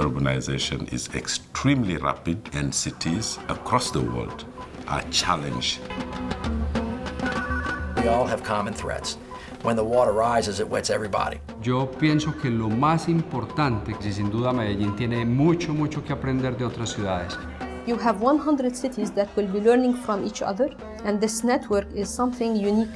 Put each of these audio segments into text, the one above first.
urbanization is extremely rapid and cities across the world are challenged. We all have common threats. When the water rises, it wets everybody. Yo pienso que lo más importante, y sin duda Medellín tiene mucho que aprender de otras ciudades. You have 100 cities that will be learning from each other, and this network is something unique.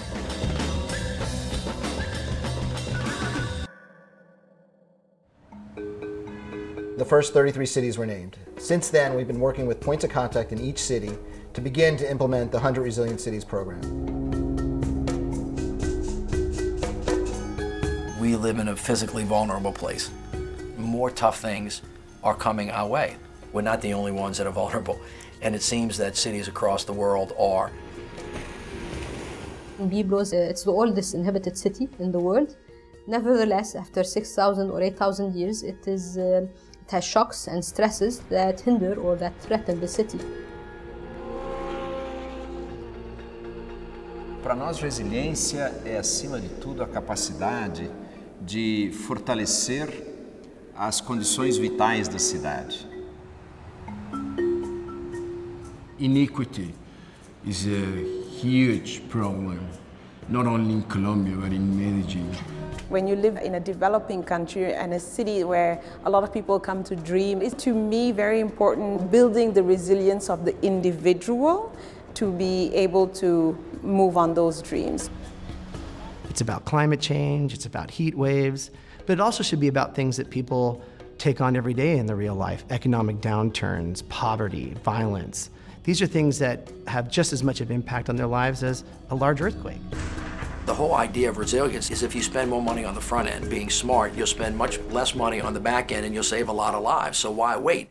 The first 33 cities were named. Since then, we've been working with points of contact in each city to begin to implement the 100 Resilient Cities program. We live in a physically vulnerable place. More tough things are coming our way. We're not the only ones that are vulnerable, and it seems that cities across the world are. Byblos, it's the oldest inhabited city in the world. Nevertheless, after 6,000 or 8,000 years, it has shocks and stresses that hinder or that threaten the city. Para nós, resiliência é, acima de tudo, a capacidade de fortalecer as condições vitais da cidade. Inequity is a huge problem, not only in Colombia, but in Medellín. When you live in a developing country and a city where a lot of people come to dream, it's to me very important building the resilience of the individual to be able to move on those dreams. It's about climate change, it's about heat waves, but it also should be about things that people take on every day in their real life. Economic downturns, poverty, violence. These are things that have just as much of an impact on their lives as a large earthquake. The whole idea of resilience is if you spend more money on the front end being smart, you'll spend much less money on the back end and you'll save a lot of lives. So why wait?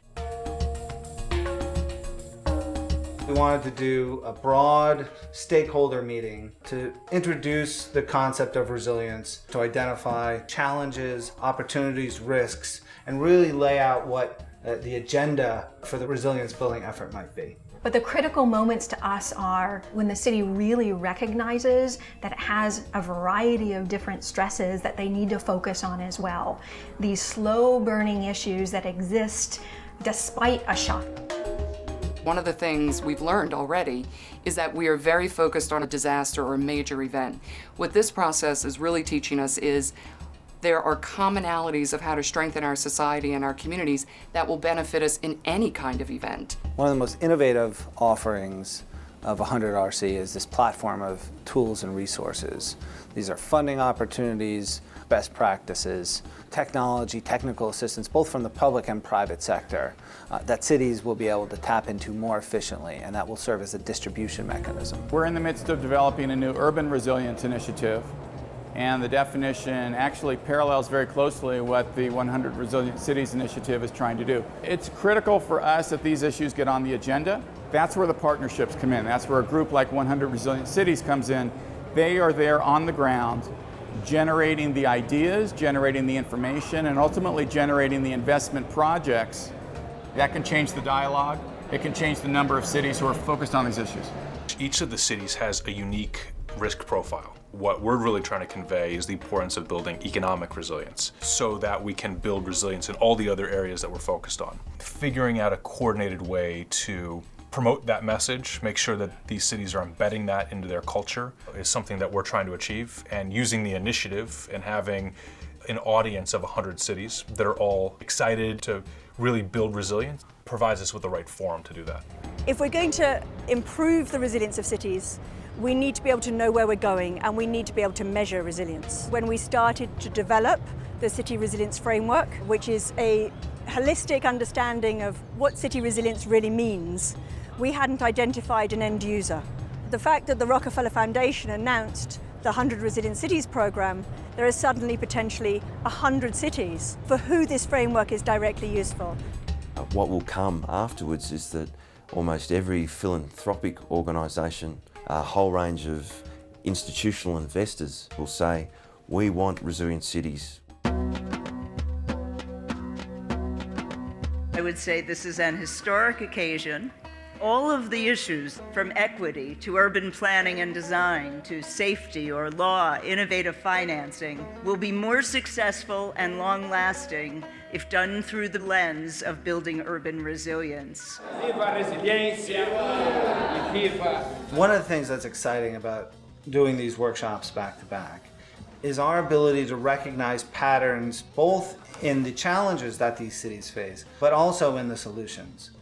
We wanted to do a broad stakeholder meeting to introduce the concept of resilience, to identify challenges, opportunities, risks, and really lay out what the agenda for the resilience building effort might be. But the critical moments to us are when the city really recognizes that it has a variety of different stresses that they need to focus on as well. These slow burning issues that exist despite a shock. One of the things we've learned already is that we are very focused on a disaster or a major event. What this process is really teaching us is there are commonalities of how to strengthen our society and our communities that will benefit us in any kind of event. One of the most innovative offerings of 100 RC is this platform of tools and resources. These are funding opportunities, best practices, technology, technical assistance, both from the public and private sector, that cities will be able to tap into more efficiently, and that will serve as a distribution mechanism. We're in the midst of developing a new urban resilience initiative, and the definition actually parallels very closely what the 100 Resilient Cities initiative is trying to do. It's critical for us that these issues get on the agenda. That's where the partnerships come in. That's where a group like 100 Resilient Cities comes in. They are there on the ground, generating the ideas, generating the information, and ultimately generating the investment projects. That can change the dialogue. It can change the number of cities who are focused on these issues. Each of the cities has a unique risk profile. What we're really trying to convey is the importance of building economic resilience so that we can build resilience in all the other areas that we're focused on. Figuring out a coordinated way to promote that message, make sure that these cities are embedding that into their culture is something that we're trying to achieve, and using the initiative and having an audience of 100 cities that are all excited to really build resilience provides us with the right forum to do that. If we're going to improve the resilience of cities, we need to be able to know where we're going, and we need to be able to measure resilience. When we started to develop the City Resilience Framework, which is a holistic understanding of what city resilience really means, we hadn't identified an end user. The fact that the Rockefeller Foundation announced the 100 Resilient Cities program, there is suddenly potentially 100 cities for who this framework is directly useful. What will come afterwards is that almost every philanthropic organisation, a whole range of institutional investors will say, we want resilient cities. I would say this is an historic occasion. All of the issues, from equity to urban planning and design to safety or law, innovative financing, will be more successful and long-lasting if done through the lens of building urban resilience. One of the things that's exciting about doing these workshops back to back is our ability to recognize patterns both in the challenges that these cities face, but also in the solutions.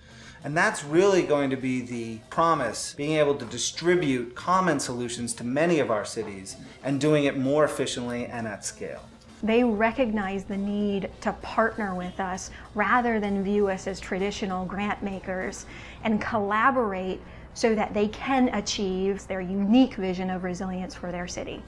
And that's really going to be the promise, being able to distribute common solutions to many of our cities and doing it more efficiently and at scale. They recognize the need to partner with us rather than view us as traditional grant makers, and collaborate so that they can achieve their unique vision of resilience for their city.